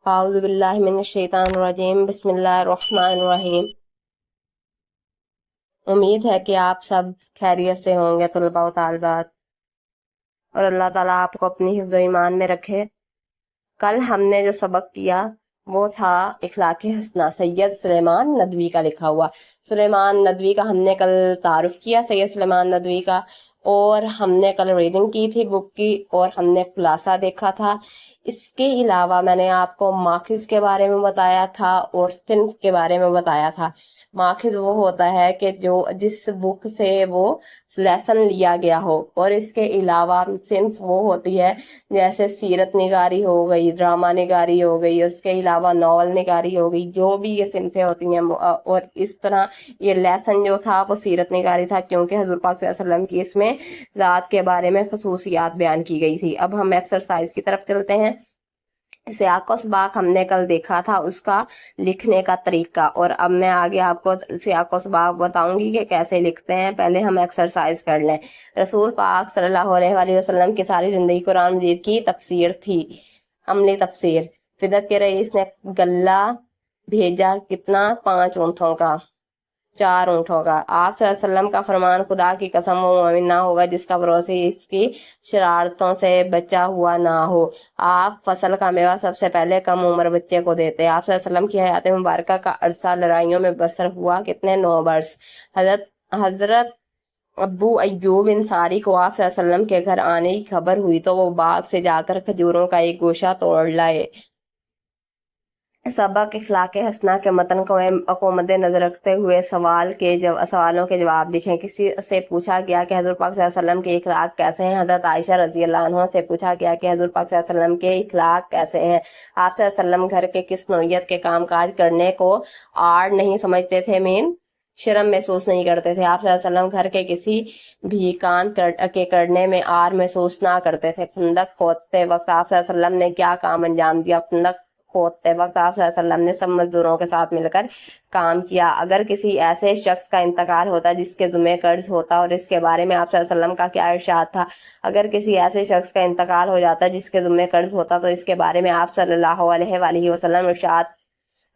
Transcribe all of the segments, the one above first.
अऊज़ु बिल्लाहि मिनश्शैतानिर्रजीम बिस्मिल्लाहिर्रहमानिर्रहीम। उम्मीद है कि आप सब खैरियत से होंगे तुलबा व तालिबात, और अल्लाह ताला आपको अपनी हिफ्ज़ व ईमान में रखे। कल हमने जो सबक किया वो था इखलाक़े हसना, सैयद सुलेमान नदवी का लिखा हुआ। सुलेमान नदवी का हमने कल तारुफ किया, सैयद सुलेमान नदवी का, और हमने कल रीडिंग की थी बुक की, और हमने खुलासा देखा था। इसके अलावा मैंने आपको माखिज के बारे में बताया था और सिन्फ के बारे में बताया था। माखिज वो होता है कि जो जिस बुक से वो लेसन लिया गया हो, और इसके अलावा सिन्फ वो होती है जैसे सीरत निगारी हो गई, ड्रामा निगारी हो गई, उसके अलावा नॉवल निगारी हो गई, जो भी ये सिन्फें होती हैं। और इस तरह ये लेसन जो था वो सीरत निगारी था, क्योंकि हज़ूर पाक सल्लल्लाहु अलैहि वसल्लम की इसमें ज़ात के बारे में खसूसियात बयान की गई थी। अब हम एक्सरसाइज की तरफ चलते हैं। सियाक़ व सबाक़ हमने कल देखा था, उसका लिखने का तरीका, और अब मैं आगे आपको सियाक़ व सबाक़ बताऊंगी कि कैसे लिखते हैं। पहले हम एक्सरसाइज कर लें। रसूल पाक सल्लल्लाहु अलैहि वसल्लम की सारी ज़िंदगी कुरान मजीद की तफसीर थी, अमली तफसीर। फिदक के रईस ने गल्ला भेजा, कितना? 5 ऊँटों का, 4 ऊँटों का। आप सल्लल्लाहु अलैहि वसल्लम का फरमान, खुदा की कसम वो मोमिन ना होगा जिसका भरोसे इसकी शरारतों से बचा हुआ ना हो। आप फसल का मेवा सबसे पहले कम उम्र बच्चे को देते। आप सल्लल्लाहु अलैहि वसल्लम की हयात मुबारका का अरसा लड़ाइयों में बसर हुआ, कितने? 9 बरस। हजरत अबू अय्यूब इंसारी को आप सल्लल्लाहु अलैहि वसल्लम के घर आने की खबर हुई तो वो बाग से जाकर खजूरों का एक गोशा तोड़ लाए। सबक इखलाक़े हसना के मतन को मद्देनजर रखते हुए सवालों के जवाब लिखें। किसी से पूछा गया कि हज़ूर पाक सल्लल्लाहु अलैहि वसल्लम के इखलाक कैसे हैं। हज़रत आयशा रज़ी अल्लाह अन्हा से पूछा गया कि हज़ूर पाक सल्लल्लाहु अलैहि वसल्लम के इखलाक कैसे हैं। आप सल्लल्लाहु अलैहि वसल्लम घर के किस नौइयत के काम काज करने को आड़ नहीं समझते थे, मीन शर्म महसूस नहीं करते थे। आप सल्लल्लाहु अलैहि वसल्लम घर के किसी भी काम के करने में आर महसूस ना करते थे। खुंदक खोदते वक्त आप सल्लल्लाहु अलैहि वसल्लम ने क्या काम अंजाम दिया? खुंदक खोदते वक्त आप सल्लल्लाहु अलैहि वसल्लम ने सब मजदूरों के साथ मिलकर काम किया। अगर किसी ऐसे शख्स का इंतकाल होता जिसके ज़ुम्मे कर्ज होता, और इसके बारे में आप सल्लल्लाहु अलैहि वसल्लम का क्या इरशाद था? अगर किसी ऐसे शख्स का इंतकाल हो जाता जिसके ज़ुम्मे कर्ज होता तो इसके बारे में आप सल्लल्लाहु अलैहि वसल्लम इरशाद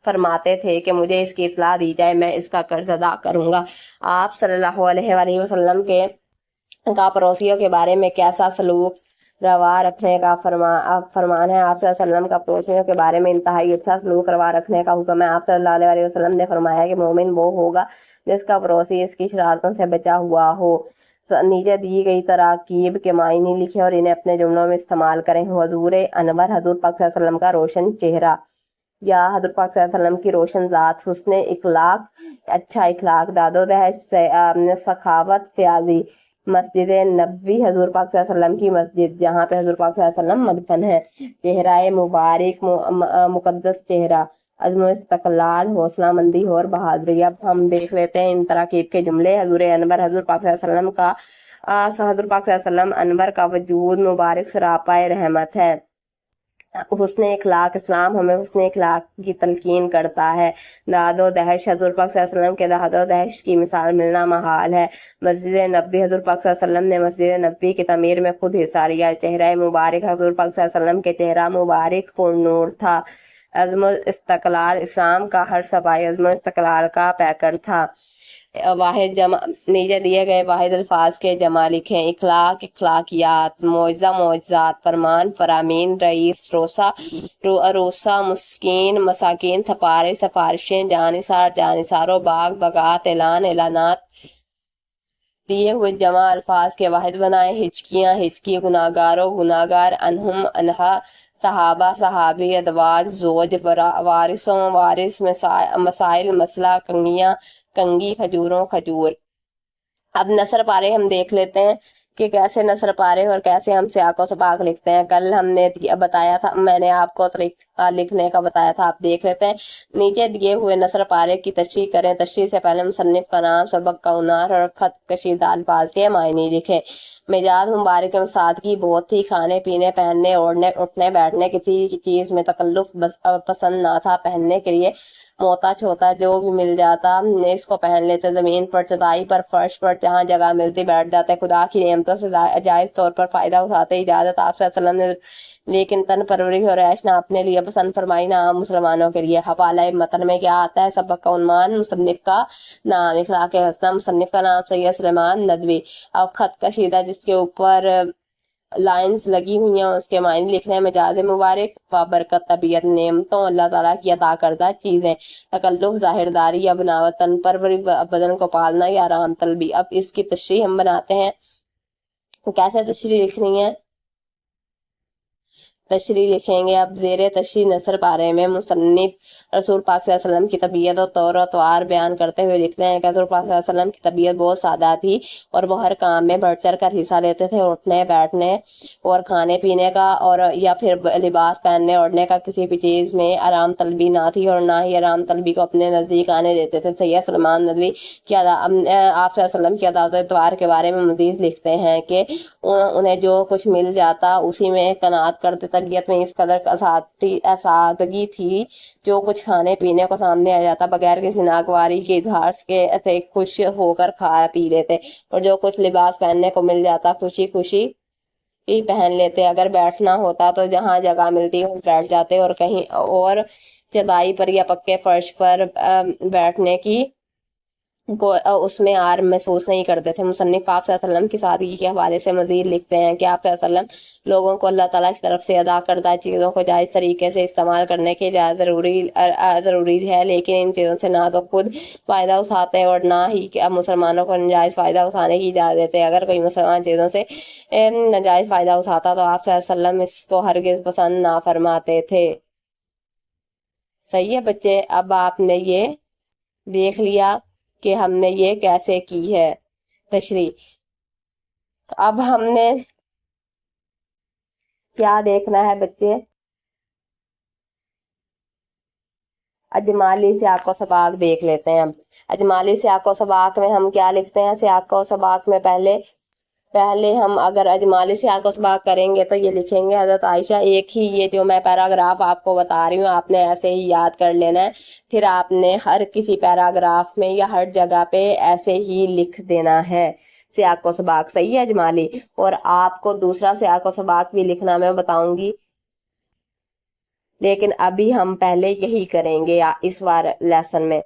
फरमाते थे कि मुझे इसकी इत्तला दी जाए, मैं इसका कर्ज अदा करूंगा। आप सल्लल्लाहु अलैहि वसल्लम के का पड़ोसियों के बारे में कैसा सलूक रवा रखने का फरमान है? आप सल्लल्लाहु अलैहि वसल्लम का पड़ोसियों के बारे में इंतहाई अच्छा सलूक रवा रखने का हुक्म है। आप सल्लल्लाहु अलैहि वसल्लम ने फरमाया कि मोमिन वो होगा जिसका पड़ोसी इसकी शरारतों से बचा हुआ हो। नीचे दी गई तराकीब के मायने लिखे और इन्हें अपने जुमलों में इस्तेमाल करें। हुजूर अनवर, हज़ूर पाक सल्लल्लाहु अलैहि वसल्लम का रोशन चेहरा, या हज़रत पाक सल्लल्लाहु अलैहि वसल्लम की रोशन ज़ात, हुस्न इखलाक, अच्छा इखलाक, दादो दहश, सखावत, फ्याजी। मस्जिद नबवी, हज़ूर पाक सल्लल्लाहु अलैहि वसल्लम की मस्जिद, जहाँ पे हज़ूर पाक सल्लल्लाहु अलैहि वसल्लम मदफन है। चेहराए मुबारक, मुकद्दस चेहरा, अज़्म इस्तक़लाल, हौसला मंदी और बहादुरी। अब हम देख लेते हैं इन तराकीब के जुमले। हज़ूर अनवर, हज़ूर पाक सल्लल्लाहु अलैहि वसल्लम का हज़ूर पाक सल्लल्लाहु अलैहि वसल्लम अनवर का वजूद मुबारक सरापाए रहमत है। हुस्न इखलाक, इस्लाम हमें हुस्न इखलाक की तलकीन करता है। दादो दहश, हज़ूर पाक सल्लल्लाहु अलैहि वसल्लम के दादो दहश की मिसाल मिलना महाल है। मस्जिद नबी, हज़ूर पाक सल्लल्लाहु अलैहि वसल्लम ने मस्जिद नबी की तमीर में खुद हिस्सा लिया। चेहरा मुबारक, हज़ूर पाक सल्लल्लाहु अलैहि वसल्लम के चेहरा मुबारक पुरनूर था। अज़्म इस्तक़लाल, इस्लाम का हर सफाई अज़्म इस्तक़लाल का पैकर था। वाहिद जमा, नीचे दिए गए वाहिद अल्फाज के जमा लिखें। इखलाक, इखलाकियात, मौजा, मौजात, फरमान, फरामीन, रईस, रोसा, रोसा, मुस्किन, मसाकिन, सफारिश, सफारिशें, जानिसार, जानिसारों, बाग, बगात, ऐलान, ऐलानात। दिए हुए जमा अल्फाज के वाहिद बनाए। हिचकियाँ, हिचकी, गुनाहगारों, गुनाहगार, अनहुम, अनहा, सहाबा, सहाबी, अदवाज, जोज, वारिसों, वारिस, मसाइल, मसला, कंगियाँ, कंगी, खजूरों, खजूर। अब नसर पारे हम देख लेते हैं कि कैसे नसर पारे और कैसे हम सियाक़ व सबाक़ लिखते हैं। कल हमने बताया था, मैंने आपको तरीका लिखने का बताया था, आप देख लेते हैं। नीचे दिए हुए नसर पारे की तशरीह करें। तशरीह से पहले मुसन्निफ का नाम, सबक का उनार और खत कशीदा अल्फाज के मायने लिखें। मिजाज मुबारक में सादगी बहुत थी। खाने पीने, पहनने, ओढ़ने, उठने बैठने, किसी चीज़ में तकल्लुफ पसंद ना था। पहनने के लिए मोहताज होता, जो भी मिल जाता इसको पहन लेते। ज़मीन पर, चटाई पर, फर्श पर, जहाँ जगह मिलती बैठ जाते। खुदा की नेमतों से जायज़ तौर पर फ़ायदा उठाते। इजाज़त आप सल्लल्लाहु अलैहि वसल्लम ने لیکن تن پروری اور عیش نہ اپنے لیے پسند فرمائی نہ عام مسلمانوں کے لیے۔ حوالہ متن میں کیا آتا ہے؟ سبق کا عنوان، مصنف کا نام، اخلاق حسنہ، مصنف کا نام سید سلیمان ندوی۔ اب خط کشیدہ جس کے اوپر لائنز لگی ہوئی ہیں اس کے معنی لکھنے میں، مجاز مبارک، بابرکت، طبیعت، نعمتوں، اللہ تعالیٰ کی عطا کردہ چیزیں، تکلف، ظاہرداری یا بناوت، تن پروری، بدن کو پالنا یا آرام طلبی۔ اب اس کی تشریح ہم بناتے ہیں۔ کیسے تشریح لکھنی ہے؟ تشریح لکھیں گے اب زیر تشریح نثر پارے میں مصنف رسول پاک صلی اللہ علیہ وسلم کی طبیعت اور طور و طوار بیان کرتے ہوئے لکھتے ہیں کہ رسول پاک صلی اللہ علیہ وسلم کی طبیعت بہت سادہ تھی اور وہ ہر کام میں بڑھ چڑھ کر حصہ لیتے تھے۔ اٹھنے بیٹھنے اور کھانے پینے کا اور یا پھر لباس پہننے اوڑھنے کا کسی بھی چیز میں آرام طلبی نہ تھی اور نہ ہی آرام طلبی کو اپنے نزدیک آنے دیتے تھے۔ سید سلیمان ندوی کی آپ صلی اللہ علیہ وسلم کی عادات و اطوار کے بارے میں مزید لکھتے ہیں کہ انہیں جو کچھ مل جاتا اسی میں قناعت کرتے۔ طبیعت میں اس قدر سادگی تھی، جو کچھ کھانے پینے کو سامنے آ جاتا بغیر کسی ناگواری کے اظہار کے خوش ہو کر کھا پی لیتے، اور جو کچھ لباس پہننے کو مل جاتا خوشی خوشی ہی پہن لیتے۔ اگر بیٹھنا ہوتا تو جہاں جگہ ملتی وہ بیٹھ جاتے اور کہیں اور چٹائی پر یا پکے فرش پر بیٹھنے کی کو اس میں آر محسوس نہیں کرتے تھے۔ مصنف آپ صلی اللہ علیہ وسلم کی سادگی کے حوالے سے مزید لکھتے ہیں کہ آپ صلی اللہ علیہ وسلم لوگوں کو اللہ تعالیٰ کی طرف سے ادا کردہ چیزوں کو جائز طریقے سے استعمال کرنے کی اجازت ضروری ہے، لیکن ان چیزوں سے نہ تو خود فائدہ اٹھاتے اور نہ ہی مسلمانوں کو ناجائز فائدہ اٹھانے کی اجازت دیتے۔ اگر کوئی مسلمان چیزوں سے ناجائز فائدہ اٹھاتا تو آپ صلی اللہ علیہ وسلم اس کو ہرگز پسند نہ فرماتے تھے۔ صحیح ہے بچے؟ اب آپ نے یہ دیکھ لیا کہ ہم نے یہ کیسے کی ہے تشریح۔ اب ہم نے کیا دیکھنا ہے بچے؟ اجمالی سیاق و سباق دیکھ لیتے ہیں۔ اب اجمالی سیاق و سباق میں ہم کیا لکھتے ہیں؟ سیاق و سباق میں پہلے ہم اگر اجمالی سیاق و سباق کریں گے تو یہ لکھیں گے حضرت عائشہ، ایک ہی یہ جو میں پیراگراف آپ کو بتا رہی ہوں آپ نے ایسے ہی یاد کر لینا ہے، پھر آپ نے ہر کسی پیراگراف میں یا ہر جگہ پہ ایسے ہی لکھ دینا ہے سیاق و سباق۔ صحیح ہے اجمالی؟ اور آپ کو دوسرا سیاق و سباق بھی لکھنا میں بتاؤں گی، لیکن ابھی ہم پہلے یہی کریں گے اس بار لیسن میں۔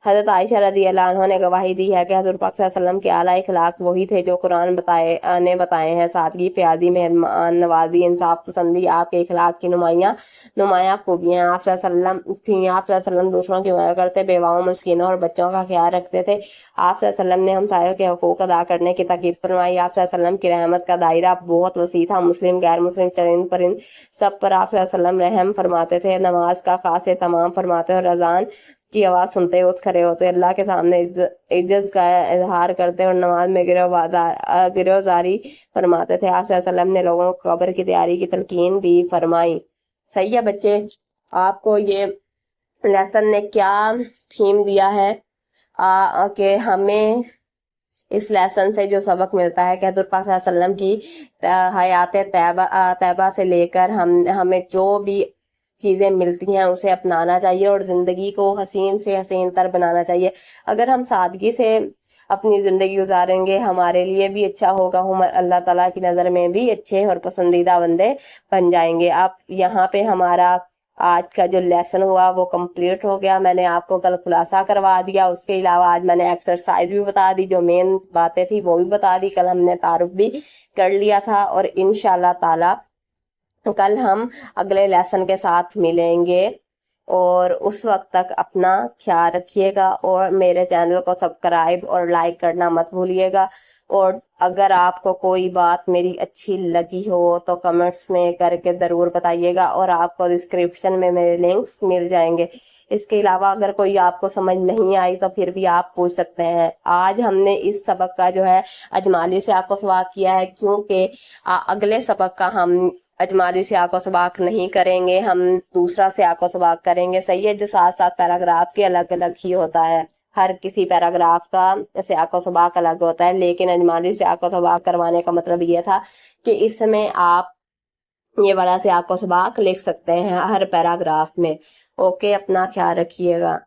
حضرت عائشہ رضی اللہ عنہ نے گواہی دی ہے کہ حضور پاک صلی اللہ علیہ وسلم کے اعلیٰ اخلاق وہی تھے جو قرآن نے بتائے ہیں۔ سادگی، پیازی، مہمان نوازی، انصاف پسندی آپ کے اخلاق کی نمایاں خوبیاں آپ صلی اللہ علیہ وسلم تھیں۔ آپ صلی اللہ علیہ وسلم دوسروں کی مدد کرتے، بیواؤں، مسکینوں اور بچوں کا خیال رکھتے تھے۔ آپ صلی اللہ علیہ وسلم نے ہمسایوں کے حقوق ادا کرنے کی تاکید فرمائی۔ آپ صلی اللہ علیہ وسلم کی رحمت کا دائرہ بہت وسیع تھا، مسلم غیر مسلم چرند پرند سب پر آپ صلی اللہ علیہ وسلم رحم فرماتے تھے۔ نماز کا خاص اہتمام فرماتے اور اذان کی آواز سنتے اٹھ کھڑے ہوتے، اللہ کے سامنے عجز کا اظہار کرتے اور نماز میں گروزاری فرماتے تھے۔ آپ صلی اللہ علیہ وسلم نے لوگوں کو قبر کی تیاری کی تلقین بھی فرمائی۔ صحیح ہے بچے؟ آپ کو یہ لیسن نے کیا تھیم دیا ہے کہ ہمیں اس لیسن سے جو سبق ملتا ہے کہ حضور پاک صلی اللہ علیہ وسلم کی حیات طیبہ سے لے کر ہمیں جو بھی چیزیں ملتی ہیں اسے اپنانا چاہیے اور زندگی کو حسین سے حسین تر بنانا چاہیے۔ اگر ہم سادگی سے اپنی زندگی گزاریں گے ہمارے لیے بھی اچھا ہوگا، ہم اللہ تعالیٰ کی نظر میں بھی اچھے اور پسندیدہ بندے بن جائیں گے۔ اب یہاں پہ ہمارا آج کا جو لیسن ہوا وہ کمپلیٹ ہو گیا۔ میں نے آپ کو کل خلاصہ کروا دیا، اس کے علاوہ آج میں نے ایکسرسائز بھی بتا دی، جو مین باتیں تھی وہ بھی بتا دی، کل ہم نے تعارف بھی کر لیا تھا، اور انشاءاللہ تعالی کل ہم اگلے لیسن کے ساتھ ملیں گے۔ اور اس وقت تک اپنا خیال رکھیے گا اور میرے چینل کو سبسکرائب اور لائک کرنا مت بھولیے گا، اور اگر آپ کو کوئی بات میری اچھی لگی ہو تو کمنٹس میں کر کے ضرور بتائیے گا، اور آپ کو ڈسکرپشن میں میرے لنکس مل جائیں گے۔ اس کے علاوہ اگر کوئی آپ کو سمجھ نہیں آئی تو پھر بھی آپ پوچھ سکتے ہیں۔ آج ہم نے اس سبق کا جو ہے اجمالی سیاق و سباق کیا ہے، کیونکہ اگلے سبق کا ہم اجمالی سیاق و سباق نہیں کریں گے، ہم دوسرا سیاق و سباق کریں گے۔ صحیح ہے؟ جو ساتھ پیراگراف کے الگ الگ ہی ہوتا ہے، ہر کسی پیراگراف کا سیاق و سباق الگ ہوتا ہے، لیکن اجمالی سیاق و سباق کروانے کا مطلب یہ تھا کہ اس میں آپ یہ والا سیاق و سباق لکھ سکتے ہیں ہر پیراگراف میں۔ اوکے، اپنا خیال رکھیے گا۔